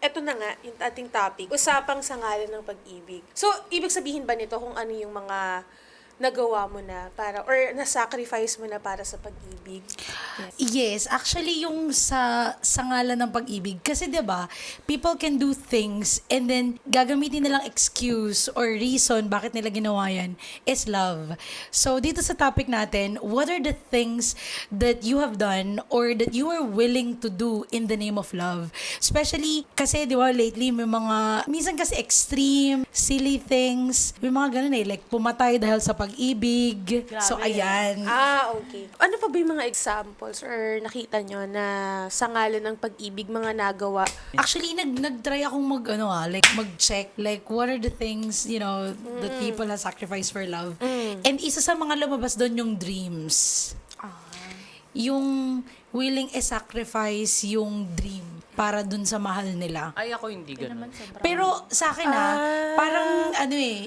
eto na nga, yung ating topic, usapang sa ngalan ng pag-ibig. So, ibig sabihin ba nito kung ano yung mga nagawa mo na para, or na-sacrifice mo na para sa pag-ibig? Yes, actually yung sa ngalan ng pag-ibig kasi 'di ba, people can do things and then gagamitin nilang excuse or reason bakit nila ginawa yan is love. So dito sa topic natin, what are the things that you have done or that you are willing to do in the name of love? Especially kasi 'di ba lately may mga minsan kasi extreme, silly things, may mga ganun like pumatay dahil sa pag-ibig. So ayan. Okay. Ano pa ba yung mga examples or nakita nyo na sa ngalan ng pag-ibig, mga nagawa? Actually, nag-try akong mag-check, like, what are the things, that people have sacrificed for love. And isa sa mga lumabas doon yung dreams. Yung willing i-sacrifice yung dream para dun sa mahal nila. Ay, ako hindi ganun. Pero sa akin parang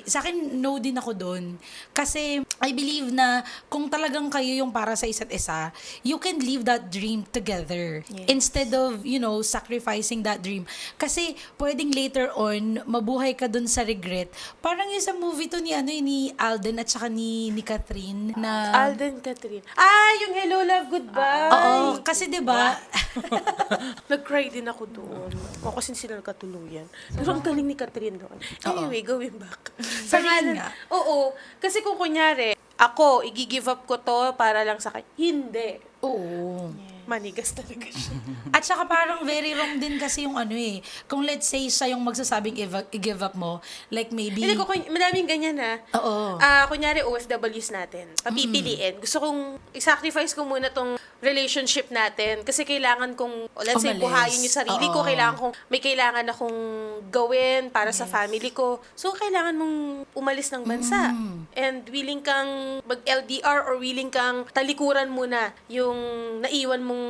sa akin no din ako doon. Kasi I believe na kung talagang kayo yung para sa isa't isa, you can live that dream together. Yes. Instead of, sacrificing that dream. Kasi pwedeng later on, mabuhay ka doon sa regret. Parang yung sa movie to ni Alden at saka ni Catherine na... Alden, Catherine. Yung Hello, Love, Goodbye. Oo, kasi 'di ba? Nag-cry din ako doon. O kasi sila nagkatuluyan. Pero ang galing ni Catherine doon. Anyway, going back. Sa rin nga. Oo. Kasi kung kunyari, ako, i-give up ko to para lang sa kanya. Hindi. Oo. Manigas talaga siya. At saka parang very wrong din kasi yung kung let's say siya yung magsasabing i-give up mo, like maybe... Hindi ko, madaming ganyan na. Oo. Kunyari, OFWs natin. Papipiliin. Gusto kong i-sacrifice ko muna tong relationship natin kasi kailangan kong, let's say, Umalis. buhayin yung sarili ko. Oo. May kailangan akong gawin para sa family ko. So, kailangan mong umalis ng bansa. And willing kang mag-LDR or willing kang talikuran muna yung naiwan mong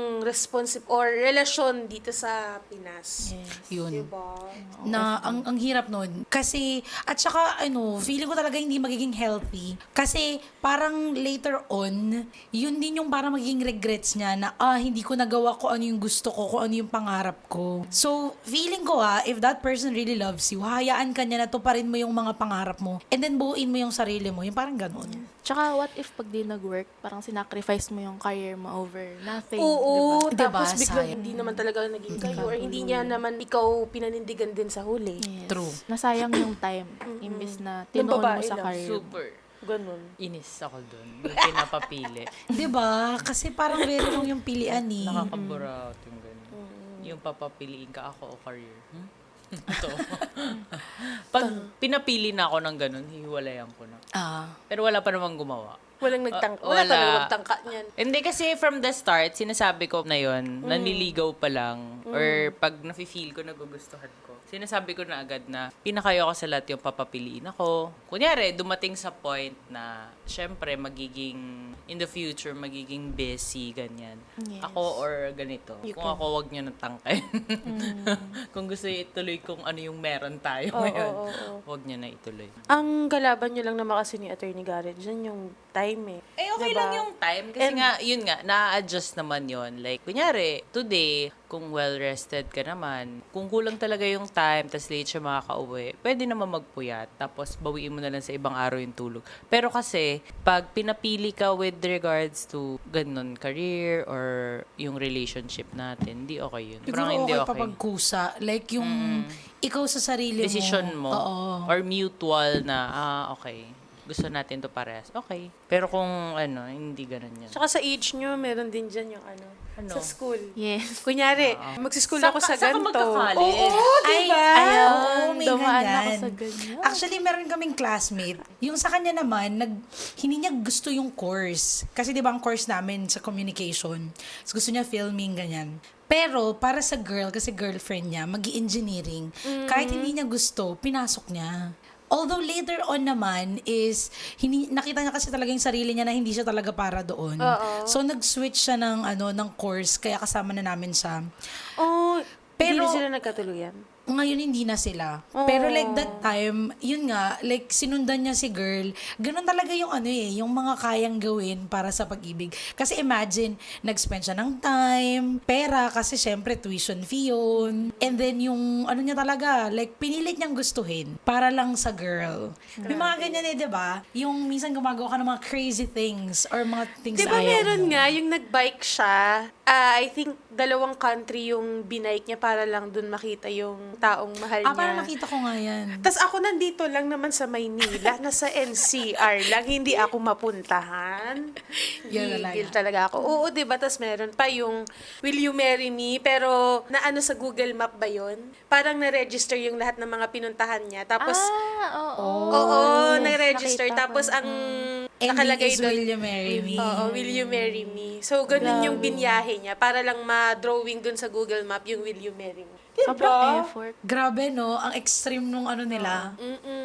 or relasyon dito sa Pinas. Yun. Diba? Na ang hirap nun. Kasi, at saka, feeling ko talaga hindi magiging healthy. Kasi, parang later on, yun din yung parang magiging regrets niya na, hindi ko nagawa ko ano yung gusto ko, kung ano yung pangarap ko. So, feeling ko if that person really loves you, hayaan ka niya na tuparin mo yung mga pangarap mo, and then buuin mo yung sarili mo. Yung parang ganun. Tsaka what if pag di nag-work, parang sinacrifice mo yung career mo over nothing, Oo, Diba? tapos biglang Sayang. hindi naman talaga naging kayo or hindi niya naman ikaw pinanindigan din sa huli. Yes. True. Nasayang yung time, imbis na Ng tinuon mo babae sa lang. career. Super. Ganun. Inis ako dun. Yung pinapapili. 'Di ba? Kasi parang very wrong yung pilian eh. Nakakaburat yung ganun. Yung papapiliin ka ako o career. Ito. Pag pinapili na ako ng ganun, hihiwalayan ko na. Pero wala pa namang gumawa. Wala Wala. talaga magtangka niyan. Hindi kasi from the start, sinasabi ko na yun, nanliligaw pa lang, or pag nafe-feel ko, nagugustuhan ko, sinasabi ko na agad na pinakayo ako sa lahat yung papapiliin ako. Kunyari, dumating sa point na, syempre, in the future, magiging busy, ganyan. Yes. Ako or ganito. Kung ako, wag nyo nang tangkay. Kung gusto nyo ituloy kung ano yung meron tayo ngayon, wag nyo na ituloy. Ang kalaban niyo lang naman kasi ni Attorney Garrett, dyan yung time eh. Okay Diba? lang yung time. Kasi yun nga, na-adjust naman yun. Like, kunyari, today, kung well-rested ka naman, kung kulang talaga yung time, tas late siya makaka-uwi, pwede naman magpuyat. Tapos, bawiin mo na lang sa ibang araw yung tulog. Pero kasi, pag pinapili ka with regards to ganun, career or yung relationship natin, hindi okay yun. Siguro Parang hindi okay okay. pa pagkusa. Like yung ikaw sa sarili Decision mo. Oo. Or mutual na, okay, gusto natin to parehas. Okay. Pero kung hindi ganun yan. Tsaka sa age nyo, meron din dyan yung sa school. Yes. Kunyari, magsischool ako sa Saan ka ganito. magka-college? Oo, diba? Oo, may Dumaan ganyan. ako sa ganyan. Actually, meron kaming classmate. Yung sa kanya naman, hindi niya gusto yung course. Kasi di ba ang course namin sa communication. So, gusto niya filming, ganyan. Pero, para sa girl, kasi girlfriend niya, mag-engineering, kahit hindi niya gusto, pinasok niya. Although later on naman is nakita niya kasi talaga yung sarili niya na hindi siya talaga para doon. So nag-switch siya ng course kaya kasama na namin siya. Oh, Pero, Hindi sila nagkatuluyan. ngayon hindi na sila. Pero like that time, yun nga, like sinundan niya si girl. Ganun talaga yung yung mga kayang gawin para sa pag-ibig. Kasi imagine, nag-spend siya ng time, pera, kasi syempre tuition fee yun. And then yung niya talaga, like pinilit niyang gustuhin para lang sa girl. May mga ganyan di ba? Yung minsan gumagawa ka ng mga crazy things or mga things Di na ba ayaw meron mo. nga, yung nag-bike siya, I think 2 country yung binike niya para lang dun makita yung taong mahal niya. Parang nakita ko nga yan. Tapos ako nandito lang naman sa Maynila, nasa NCR lang, hindi ako mapuntahan. Yun Gigil talaga ako. Oo, di ba? Tapos meron pa yung Will You Marry Me? Pero naano sa Google Map ba yun? Parang na-register yung lahat ng mga pinuntahan niya. Tapos, oo, na-register. Nakita ko Tapos yun. ang Ending nakalagay is doon, Will You Marry Me? oo, Will You Marry Me? So, ganun yung binyahe niya para lang ma-drawing dun sa Google Map yung Will You Marry Me. Sobrang effort. Grabe, no? Ang extreme nung nila.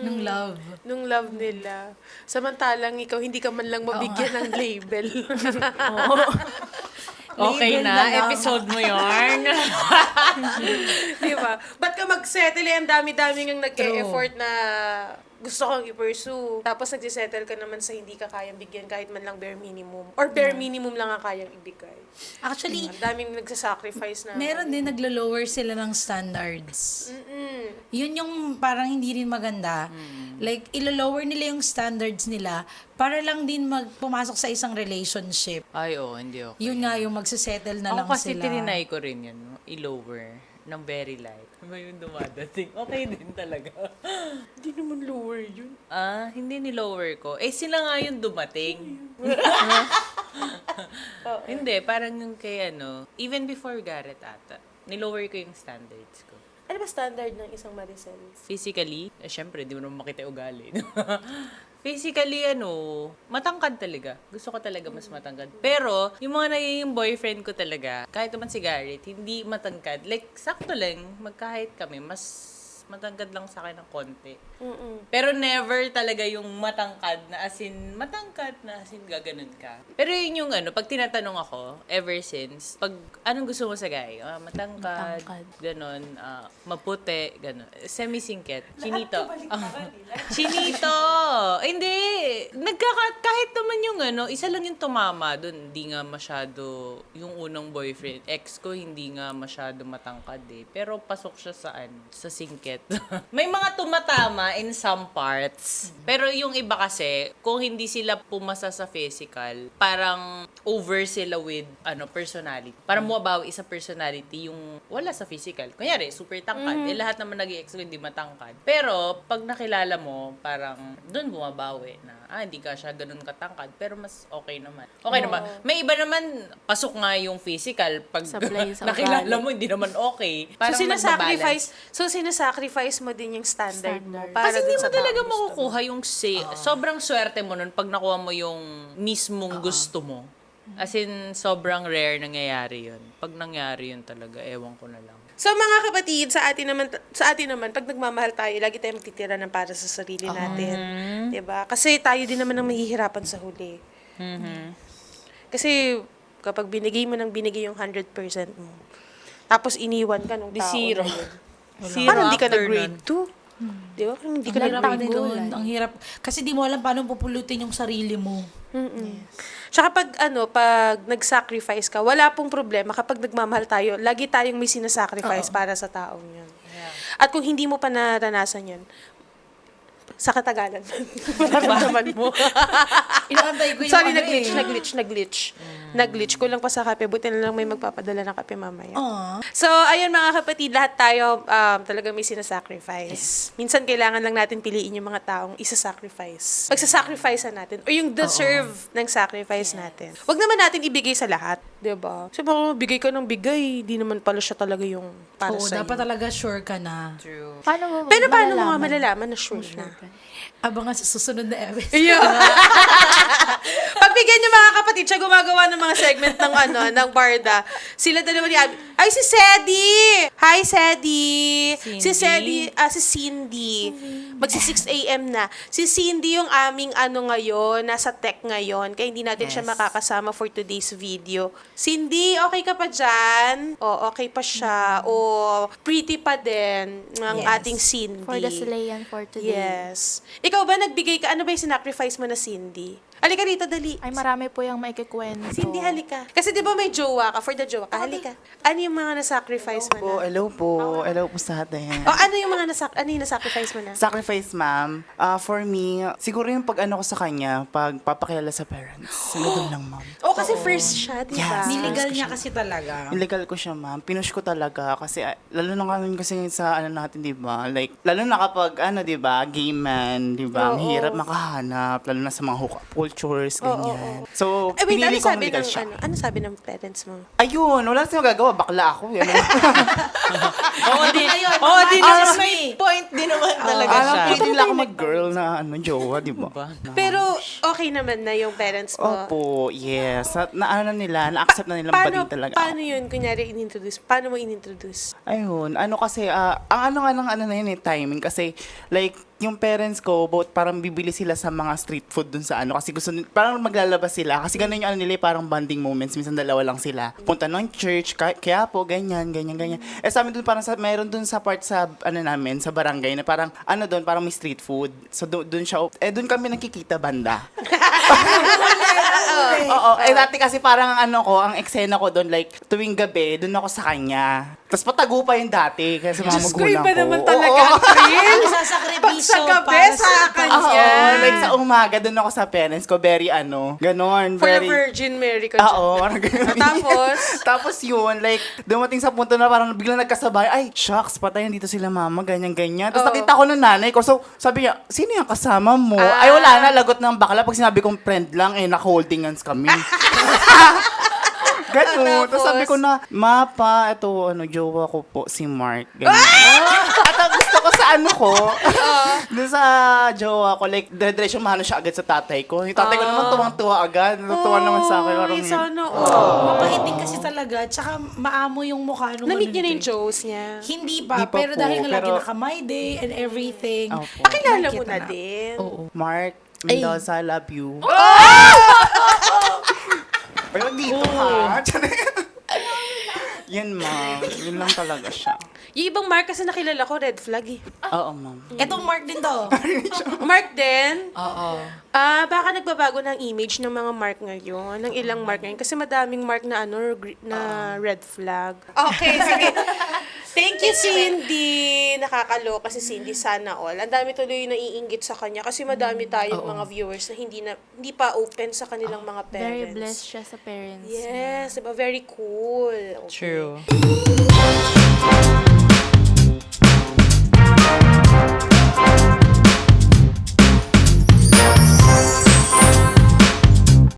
Nung love. Nung love nila. Samantalang ikaw, hindi ka man lang mabigyan ng label. Okay Label na lang. na, episode mo yarn. Di ba? Ba't ka mag-settle? Ang dami-dami ng nag-e-effort na gusto kong i-pursue. Tapos nagsisettle ka naman sa hindi ka kayang bigyan kahit man lang bare minimum. Or bare minimum lang ang kayang ibigay. Actually, Ang daming nagsasacrifice na. meron din naglo-lower sila ng standards. Yun yung parang hindi rin maganda. Like, ilo-lower nila yung standards nila para lang din pumasok sa isang relationship. Ay, hindi okay. Yun nga yung magsisettle na lang Ako kasi sila. tininay ko rin yun, no? I-lower ng very light. Ano yung dumadating? Okay din talaga. Hindi naman lower yun. Hindi ni-lower ko. Sila nga yung dumating. Hindi, parang yung kay even before Garrett ata, nilower ko yung standards ko. Ano ba standard ng isang Maricel? Physically, syempre, di mo naman makita yung ugali. Physically, matangkad talaga. Gusto ko talaga mas matangkad. Pero, yung mga naging boyfriend ko talaga, kahit naman si Garrett, hindi matangkad. Like, sakto lang, magkahit kami, mas matangkad lang sa akin ng konti. Pero never talaga yung matangkad na as in gaganon ka. Pero yun yung pag tinatanong ako, ever since, pag anong gusto mo sa guy? Matangkad, ganon, maputi, ganon. Semi-singket, chinito. Chinito! Hindi! Kahit naman yung isa lang yung tumama dun. Hindi nga masyado, yung unang boyfriend, ex ko, hindi nga masyado matangkad eh. Pero pasok siya sa singket. May mga tumatama in some parts. Pero yung iba kasi, kung hindi sila pumasa sa physical, parang over sila with personality. Parang mumabawi sa personality yung wala sa physical. Kunyari, super tangkad. Lahat naman nag-i-ex ko hindi matangkad. Pero, pag nakilala mo, parang doon bumabawi na, hindi ka siya ganun katangkad. Pero mas okay naman. Okay naman. May iba naman, pasok nga yung physical. Pag Sablay sa nakilala ugali. mo, hindi naman okay. Parang sinasacrifice mo din yung standard mo. Para kasi dun hindi mo sa talaga taong gusto mo. makukuha yung sobrang swerte mo nun pag nakuha mo yung mismong gusto mo. As in, sobrang rare nangyayari yun. Pag nangyari yun talaga, ewan ko na lang. So mga kapatid, sa atin naman, pag nagmamahal tayo, lagi tayong magtitira ng para sa sarili natin. 'Di ba? Kasi tayo din naman ang mahihirapan sa huli. Kasi kapag binigay mo yung 100% mo, tapos iniwan ka nung Di tao zero. na yun. Zero Parang hindi ka after nag-grade 2. Di ba? Parang hindi ka Ang hirap nag-grade din 2. Ang hirap. Kasi di mo alam paano pupulutin yung sarili mo. Tsaka pag nag-sacrifice ka, wala pong problema kapag nagmamahal tayo, lagi tayong may sinasacrifice para sa taong yun. At kung hindi mo pa naranasan yun, sa katagalan, mararamdaman mo. Inaantay ko yung Sorry, nag-glitch. Kulang pa sa kape. Buti na lang may magpapadala ng kape mamaya. So, ayun mga kapatid, lahat tayo talaga may sinasacrifice. Minsan kailangan lang natin piliin yung mga taong isa-sacrifice. Pagsasacrifice natin. O yung deserve ng sacrifice natin. Huwag naman natin ibigay sa lahat. Diba? Kasi baka bigay ka ng bigay, di naman pala siya talaga yung para Oo, sa'yo. dapat talaga sure ka na. True. Paano mo Pero paano mo nga malalaman na sure na? Abangan sa susunod na episode. Yeah. Pagbigyan niyo mga kapatid, siya gumagawa ng mga segment ng ng Barda. Sila dalawa ni Abby. Ay, si Sedi! Hi, Sedi! Si Sedi, si Cindy. Magsi 6 a.m. na. Si Cindy yung aming ngayon, nasa tech ngayon. Kaya hindi natin siya makakasama for today's video. Cindy, okay ka pa dyan? O, okay pa siya. O, pretty pa din ang Yes. ating Cindy. For the Slayan for today. Yes. Ikaw ba, nagbigay ka? Ano ba yung sinacrifice mo na Cindy? Halika rito, dali. Ay, marami po yung maikikwento. Cindy, halika. Kasi di ba may jowa ka? For the jowa ka, halika. Ano yung mga nasacrifice mo na? Hello po. Hello po sa atin. O, ano yung mga nasacrifice mo na? Sacrifice, ma'am. For me, siguro yung pag ano ko sa kanya, pag papakilala sa parents. Ganun lang, ma'am. O, kasi first siya, di ba? Yes. Niligal niya kasi talaga. Illegal ko siya, ma'am. Pinush ko talaga kasi lalo na kami kasi sa natin, 'di ba? Like lalo na kapag 'di ba, gay man, 'di ba? Ang Oo. hirap makahanap lalo na sa mga hookup cultures ganyan. So, Eh, wait, ano pinili ko sabi legal ng, siya. ano sabi ng parents mo? Ayun, wala silang magagawa, bakla ako. Yan. Oo, di Ayun, naman excuse may me. point din naman talaga Alam siya. ko, hindi lang ako mag-girl na jowa, 'di ba? Pero, okay naman na yung parents mo. Opo, yes. Na-accept na nilang Paano, bading talaga. paano yun, kunyari, inintroduce? Paano mo inintroduce? Ayun, kasi, ang na yun timing. Kasi, like, yung parents ko, both parang bibili sila sa mga street food dun sa kasi gusto parang maglalabas sila. Kasi ganun yung nila, parang bonding moments. Minsan dalawa lang sila. Punta ng church, kaya po, ganyan. Eh, sa amin dun, parang meron dun sa part sa, namin, sa barangay, na parang, dun, parang may street food. So, dun siya, dun kami nakikita banda. Oo, dati kasi parang ang eksena ko doon, like, tuwing gabi, doon ako sa kanya. Tapos patago pa yung dati, kasi mga Diyos ko, magulang iba ko. naman Oo, talaga oo. ang thrill. Pag Isasakripisyo sa gabi, para sa kanya. Oo, like sa umaga, doon ako sa parents ko, very ganon. For the very, Virgin Mary ko dyan. Oo, parang ganun. Tapos? Tapos yun, like, dumating sa punto na parang biglang nagkasabay, ay, shucks, patayin dito sila mama, ganyan. Tapos Oo. nakita ko ng nanay ko, so sabi niya, sino yung kasama mo? Ay, wala na, lagot ng bakla. Pag sinabi kong friend lang, naka-holding hands kami. Ganun. Tapos sabi ko na, mapa, ito, jowa ko po, si Mark. Ganun. At ang gusto ko sa doon sa jowa ko, like, dire-diretso mahalo siya agad sa tatay ko. Yung tatay ko naman tuwang-tuwa agad. Natuwa naman sa akin. Parang Ay, yun. sana, Mapait din kasi talaga. Tsaka maamo yung mukha nung Na-meet niyo na ano yung nito eh. Joes niya. Hindi pa, Di pa pero po, dahil nga lagi pero- naka-my day and everything. Opo. Pakilala mo nakita na din. Oo. Mark Mendoza, love you. Pero dito ha. Yan, ma'am. Yun lang talaga siya. Yung ibang Mark kasi nakilala ko, red flag eh. Oo, ma'am. Etong Mark din to. Mark din? Oo. Baka nagbabago ng image ng mga Mark ngayon, ng ilang Mark ngayon. Kasi madaming Mark na na red flag. Okay, sige. Thank you, Cindy. Nakakaloka si Cindy, sana all. Ang dami tuloy na iinggit sa kanya kasi madami tayong mga viewers na hindi pa open sa kanilang mga parents. Very blessed siya sa parents. Yes, diba? Very cool. Okay. True.